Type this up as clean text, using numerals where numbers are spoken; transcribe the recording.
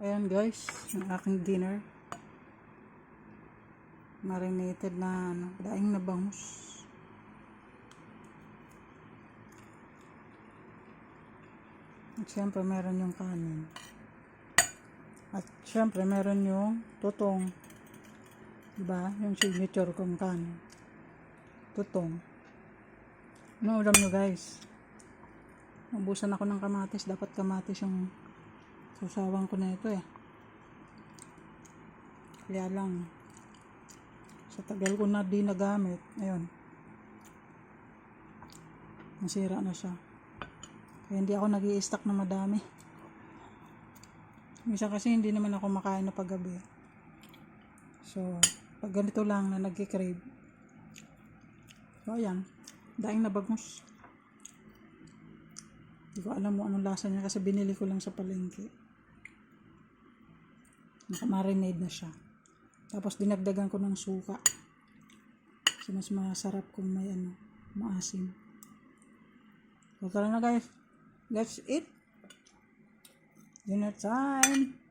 Ayan guys, ang aking dinner. Marinated na daing na bangus. At syempre meron yung kanin. At syempre meron yung tutong. Diba? Yung signature kong kanin. Tutong. Ano ulam nyo guys? Ubusan ako ng kamatis. Dapat kamatis yung susawan ko na ito eh. Kaya lang sa tagal ko na di nagamit, ayun, nasira na siya. Kaya hindi ako nag-i-stock na madami. Minsan kasi hindi naman ako makain na paggabi. So pag ganito lang na nagki-crave, so ayan, daing na bangus. Hindi ko alam mo anong lasa niya kasi binili ko lang sa palengke. Nakamarinade na siya. Tapos dinagdagan ko ng suka. Kasi mas masarap kung may maasim. So tara na guys. That's it. Dinner time.